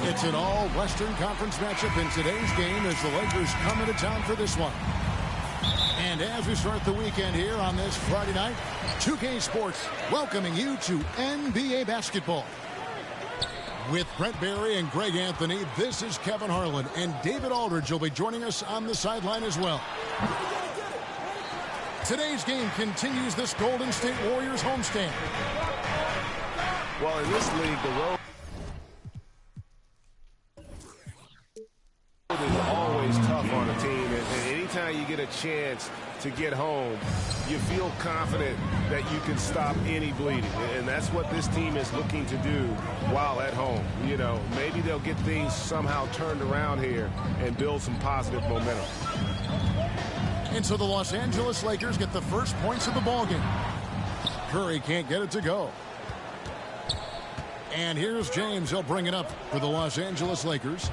It's an all-Western Conference matchup in today's game as the Lakers come into town for this one. And as we start the weekend here on this Friday night, 2K Sports welcoming you to NBA basketball. With Brent Barry and Greg Anthony, this is Kevin Harlan, and David Aldridge will be joining us on the sideline as well. Today's game continues this Golden State Warriors homestand. Well, in this league, the road is always tough on a team, and anytime you get a chance to get home, you feel confident that you can stop any bleeding, and that's what this team is looking to do while at home. You know, maybe they'll get things somehow turned around here and build some positive momentum. And so the Los Angeles Lakers get the first points of the ballgame. Curry can't get it to go. And here's James. He'll bring it up for the Los Angeles Lakers.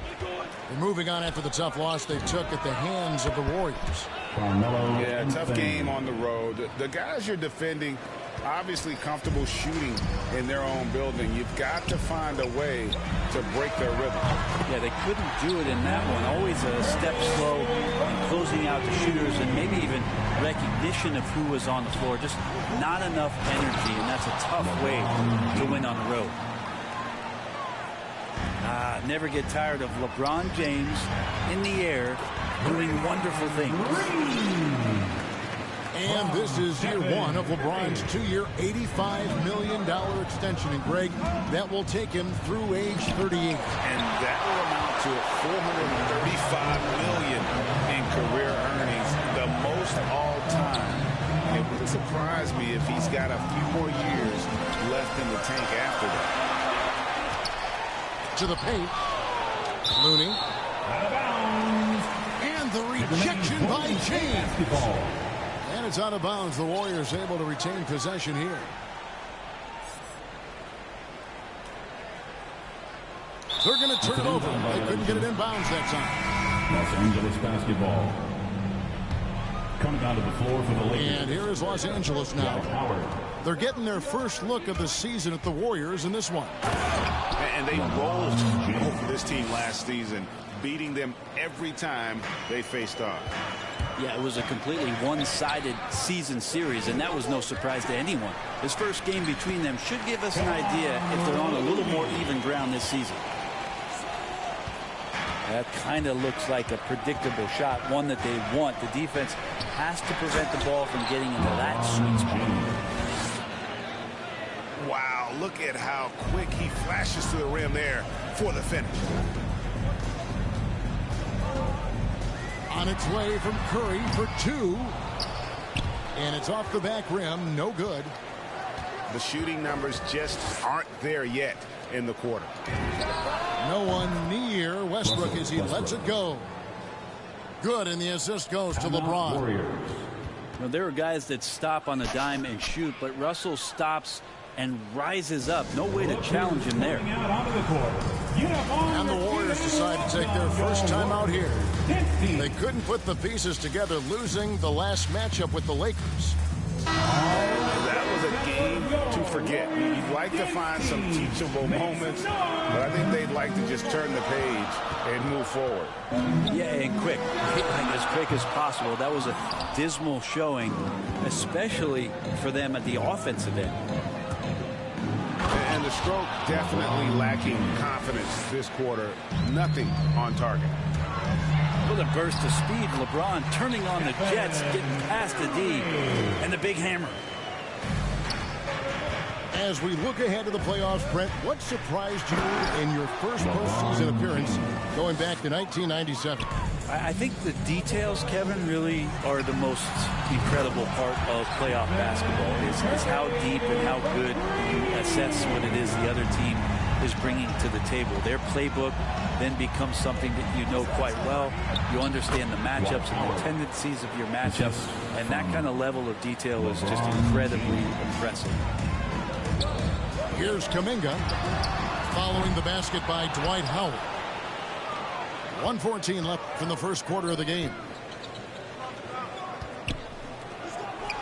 They're moving on after the tough loss they took at the hands of the Warriors. Yeah, tough game on the road. The guys you're defending, obviously comfortable shooting in their own building. You've got to find a way to break their rhythm. Yeah, they couldn't do it in that one. Always a step slow in closing out the shooters and maybe even recognition of who was on the floor. Just not enough energy, and that's a tough way to win on the road. Never get tired of LeBron James in the air doing wonderful things. And this is year one of LeBron's two-year, $85 million extension. And, Greg, that will take him through age 38. And that will amount to $435 million in career earnings, the most all time. It wouldn't surprise me if he's got a few more years left in the tank after that. To the paint. Looney. And the rejection by James. And it's out of bounds. The Warriors able to retain possession here. They're going to turn it over. They couldn't get it in bounds that time. Los Angeles basketball. Coming onto the floor for the Lakers. And here is Los Angeles now. They're getting their first look of the season at the Warriors in this one. And they rolled over this team last season, beating them every time they faced off. Yeah, it was a completely one-sided season series, and that was no surprise to anyone. This first game between them should give us an idea if they're on a little more even ground this season. That kind of looks like a predictable shot, one that they want. The defense has to prevent the ball from getting into that sweet spot. Wow, look at how quick he flashes to the rim there for the finish. On its way from Curry for two. And it's off the back rim, no good. The shooting numbers just aren't there yet in the quarter. No one near Westbrook as he lets it go. Good, and the assist goes to LeBron. Well, there are guys that stop on a dime and shoot, but Russell stops and rises up. No way to challenge him there. And the Warriors decide to take their first time out here. They couldn't put the pieces together, losing the last matchup with the Lakers. That was a game to forget. You'd like to find some teachable moments, but I think they'd like to just turn the page and move forward. Yeah, and quick. Like as quick as possible. That was a dismal showing, especially for them at the offensive end. And the stroke definitely lacking confidence this quarter. Nothing on target. With a burst of speed, LeBron turning on the Jets, getting past the D, and the big hammer. As we look ahead to the playoffs, Brent, what surprised you in your first postseason appearance going back to 1997? I think the details, Kevin, really are the most incredible part of playoff basketball is how deep and how good you assess what it is the other team is bringing to the table. Their playbook then becomes something that you know quite well. You understand the matchups and the tendencies of your matchups, and that kind of level of detail is just incredibly impressive. Here's Kuminga following the basket by Dwight Howard. 1:14 left in the first quarter of the game.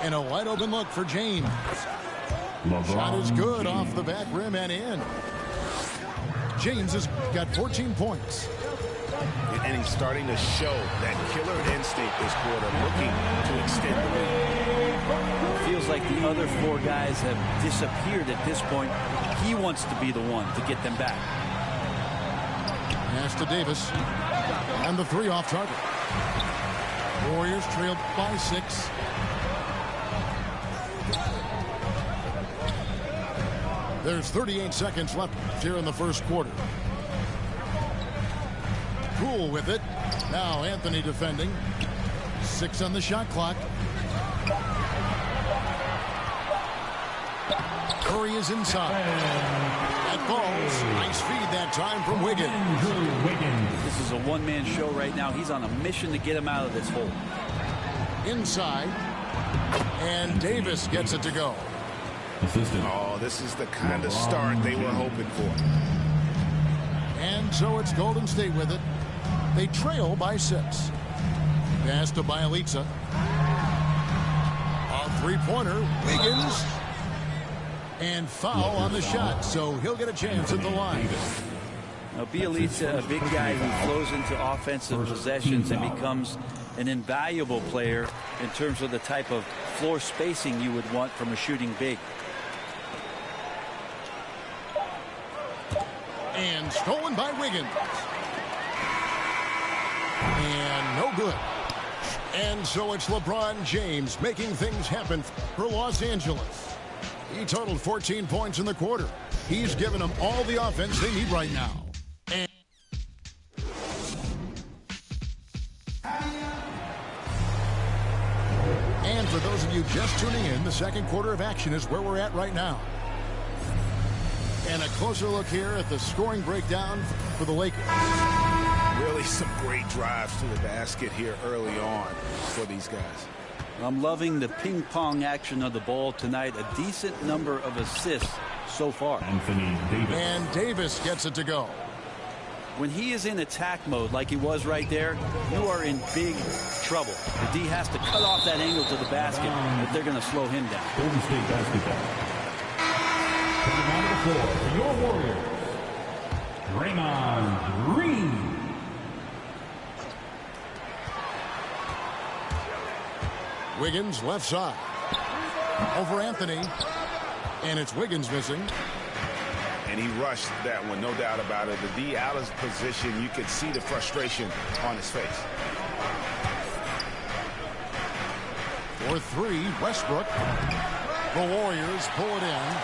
And a wide open look for James. Shot is good off the back rim and in. James has got 14 points. And he's starting to show that killer instinct this quarter, looking to extend the lead. Feels like the other 4 guys have disappeared at this point. He wants to be the one to get them back. Pass to Davis. And the 3 off target. Warriors trailed by 6. There's 38 seconds left here in the first quarter. Cool with it. Now Anthony defending. 6 on the shot clock. Curry is inside. That falls. Nice feed that time from Wiggins. This is a one-man show right now. He's on a mission to get him out of this hole. Inside. And Davis gets it to go. Oh, this is the kind of start they were hoping for. And so it's Golden State with it. They trail by 6. Pass to Bielitsa. A three-pointer. Wiggins. And foul on the shot, so he'll get a chance at the line. Now, Bielitsa, a big guy who flows into offensive possessions and becomes an invaluable player in terms of the type of floor spacing you would want from a shooting big. And stolen by Wiggins. And no good. And so it's LeBron James making things happen for Los Angeles. He totaled 14 points in the quarter. He's given them all the offense they need right now. And for those of you just tuning in, the second quarter of action is where we're at right now. And a closer look here at the scoring breakdown for the Lakers. Really some great drives to the basket here early on for these guys. I'm loving the ping pong action of the ball tonight. A decent number of assists so far. And Davis gets it to go. When he is in attack mode like he was right there, you are in big trouble. The D has to cut off that angle to the basket if they're going to slow him down. Golden State basketball. Coming onto the floor for your Warriors, Draymond Green. Wiggins left side. Over Anthony. And it's Wiggins missing. And he rushed that one, no doubt about it. The D out of position, you could see the frustration on his face. For 3, Westbrook. The Warriors pull it in.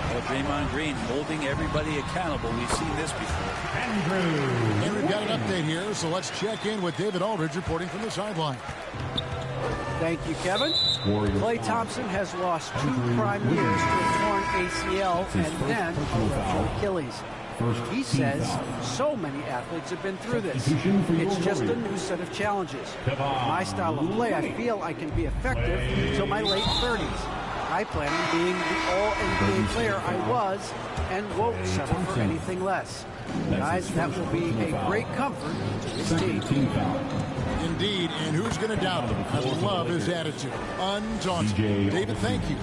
Well, Draymond Green holding everybody accountable. We've seen this before. And we've got an update here, so let's check in with David Aldridge reporting from the sideline. Thank you, Kevin. Klay Thompson has lost 2 prime years to a torn ACL and then a ruptured Achilles. He says so many athletes have been through this. It's just a new set of challenges. With my style of play, I feel I can be effective until my late 30s. I plan on being the all-NBA player I was and won't settle for anything less. Guys, that will be a great comfort to this team. Indeed, and who's going to doubt him? I love his attitude. Undaunted. David, thank you.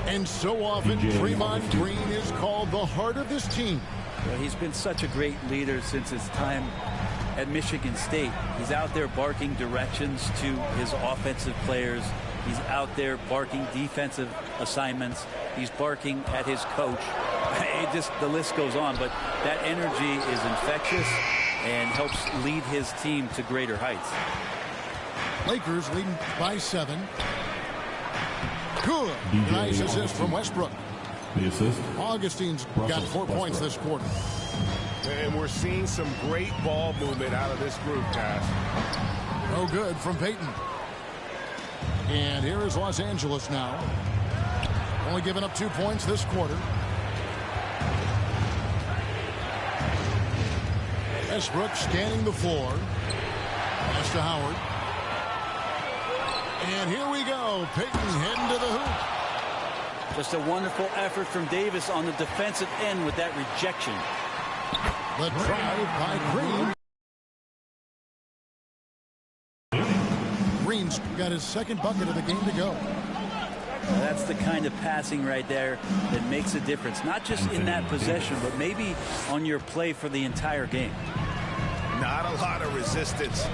And so often, Draymond Green is called the heart of this team. Well, he's been such a great leader since his time at Michigan State. He's out there barking directions to his offensive players. He's out there barking defensive assignments. He's barking at his coach. The list goes on, but that energy is infectious and helps lead his team to greater heights. Lakers leading by 7. Good. Nice assist from Westbrook. The assist. Augustine's got 4 points this quarter. And we're seeing some great ball movement out of this group, guys. No good from Peyton. And here is Los Angeles now. Only giving up 2 points this quarter. Westbrook scanning the floor. Pass to Howard. And here we go. Peyton heading to the hoop. Just a wonderful effort from Davis on the defensive end with that rejection. The drive by Green. Green's got his second bucket of the game to go. That's the kind of passing right there that makes a difference, not just in that possession, but maybe on your play for the entire game. Not a lot of resistance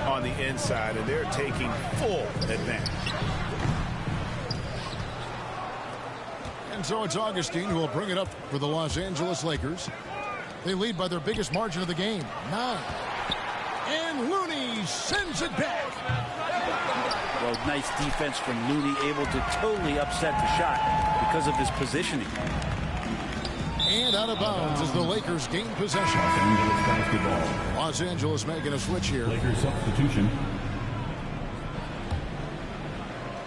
on the inside, and they're taking full advantage. And so it's Augustine who will bring it up for the Los Angeles Lakers. They lead by their biggest margin of the game, 9. And Looney sends it back. Well, nice defense from Looney, able to totally upset the shot because of his positioning. And out of bounds as the Lakers gain possession. Los Angeles basketball. Los Angeles making a switch here. Lakers substitution.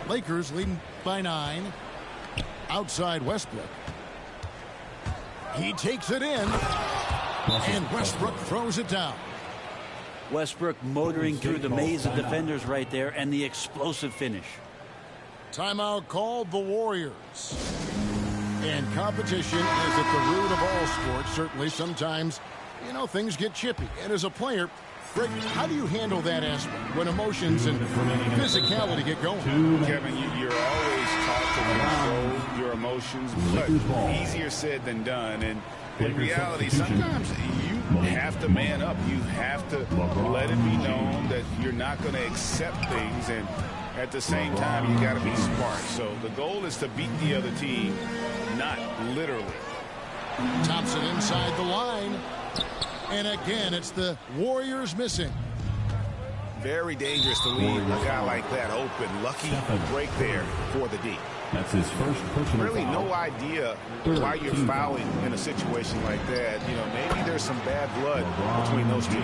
Lakers leading by 9. Outside Westbrook. He takes it in. And Westbrook throws it down. Westbrook motoring through the maze of defenders right there, and the explosive finish. Timeout called the Warriors. And competition is at the root of all sports. Certainly sometimes, you know, things get chippy. And as a player, Greg, how do you handle that aspect when emotions and physicality get going? Kevin, you're always taught to control your emotions, but easier said than done. And in reality, sometimes you have to man up. You have to let it be known that you're not going to accept things, and at the same time, you got to be smart. So the goal is to beat the other team, not literally. Thompson inside the line. And again, it's the Warriors missing. Very dangerous to leave a guy like that open. Lucky break there for the D. That's his first personal Really foul. no idea why you're fouling in a situation like that. You know, maybe there's some bad blood between those two.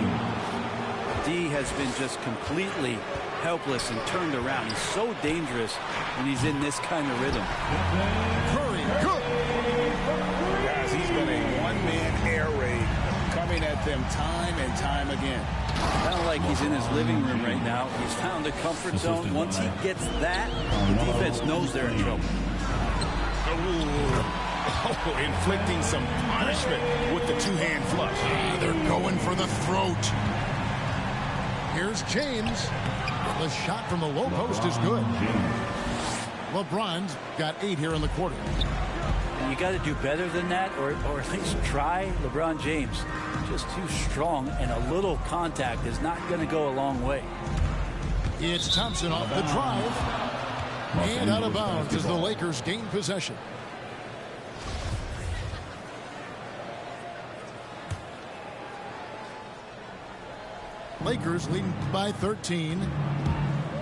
D has been just completely helpless and turned around. He's so dangerous when he's in this kind of rhythm. Curry, good. Guys, he's been a one-man air raid coming at them time and time again. Kind of like he's in his living room right now. He's found a comfort zone. Once he gets that, the defense knows they're in trouble. Oh, inflicting some punishment with the two-hand flush. They're going for the throat. Here's James. The shot from the low post is good. LeBron's got 8 here in the quarter. And you got to do better than that, or at least try. LeBron James, just too strong, and a little contact is not going to go a long way. It's Thompson off the drive. And out of bounds as the Lakers gain possession. Lakers leading by 13.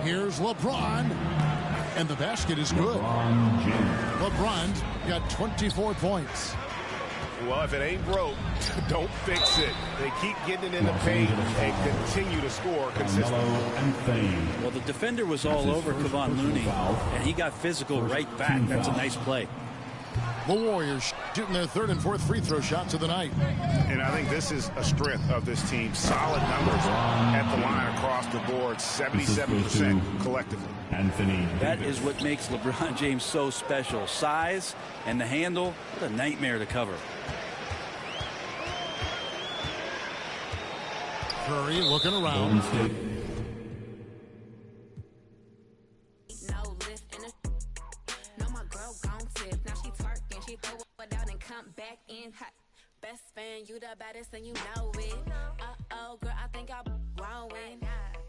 Here's LeBron. And the basket is good. LeBron's got 24 points. Well, if it ain't broke, don't fix it. They keep getting it in the paint and continue to score consistently. Well, the defender was all over Kevon Looney, and he got physical right back. That's a nice play. The Warriors shooting their 3rd and 4th free throw shots of the night. And I think this is a strength of this team. Solid numbers at the line across the board, 77% collectively. That is what makes LeBron James so special. Size and the handle, what a nightmare to cover. Curry looking around. Back in hot. Best friend, you the baddest and you know it. Uh-oh, girl, I think I'm growing.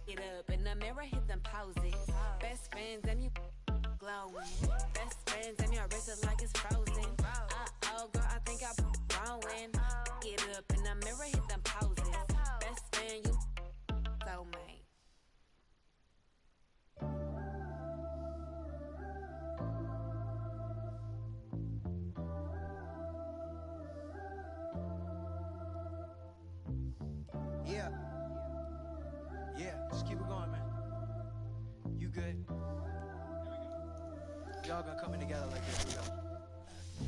Get up in the mirror, hit them poses. Best friends and you glowing. Best friends and your wrist is like it's frozen. Uh-oh, girl, I think I'm growing. Get up in the mirror, hit them poses. Best friend, you soulmate. Yeah, just keep it going, man. You good? Y'all gonna come in together like this,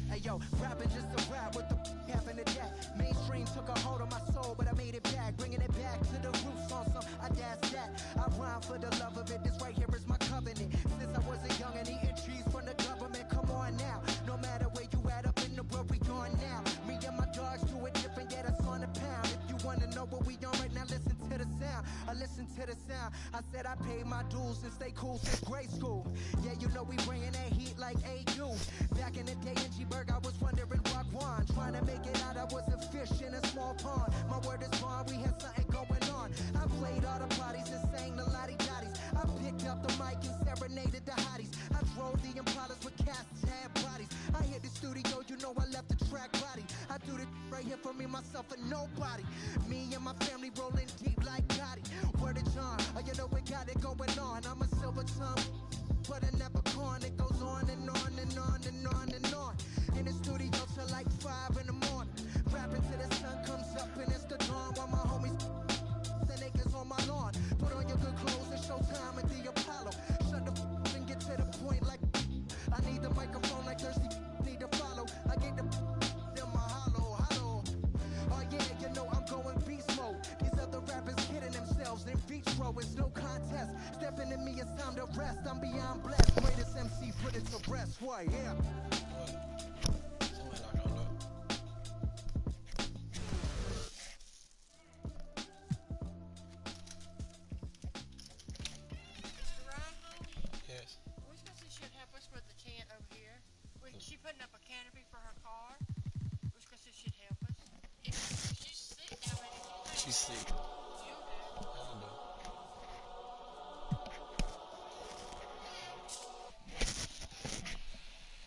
Hey yo, rapping just a rap, what the happened to that? Mainstream took a hold of my soul, but I made it back, bringing it back to the roots on some that's that. I rhyme for the love of it, this right here is my covenant. Since I was a young and eating trees from the government, come on now. No matter where you at up in the world, we gone now. Me and my dogs do it different, yeah, that's on the pound. If you wanna know what we on right now, listen to the sound. I listen to the sound. I said I paid my dues and stay cool since grade school. Yeah, you know we bringing that heat like AU. Back in the day in G-Burg, I was wondering rock one. Trying to make it out, I was a fish in a small pond. My word is bond, we had something going on. I played all the parties and sang the lottie-dotties. I picked up the mic and serenaded the hotties. I drove the Impalas with cats, had bodies. I hit the studio, you know I left the track body. I do this right here for me, myself, and nobody. Me and my family rolling deep like Gotti. Word of John, oh, you know we got it going on. I'm a silver tongue, but I never corn. It goes on and on and on and on and on. In the studio till like 5 in the morning. Rapping till the sun comes up and it's the dawn. While my homies 10 acres on my lawn. Put on your good clothes and show time at the Apollo. Shut the f and get to the point like I need the microphone like thirsty need to follow. I get the in my hollow. Oh yeah, you know I'm going beast mode. These other rappers kidding themselves in vitro. It's no contest. Stepping in me, it's time to rest. I'm beyond blessed. Greatest MC put it to rest. Why? Yeah. She putting up a canopy for her car. Which she should help us. She's sick now. She's sick.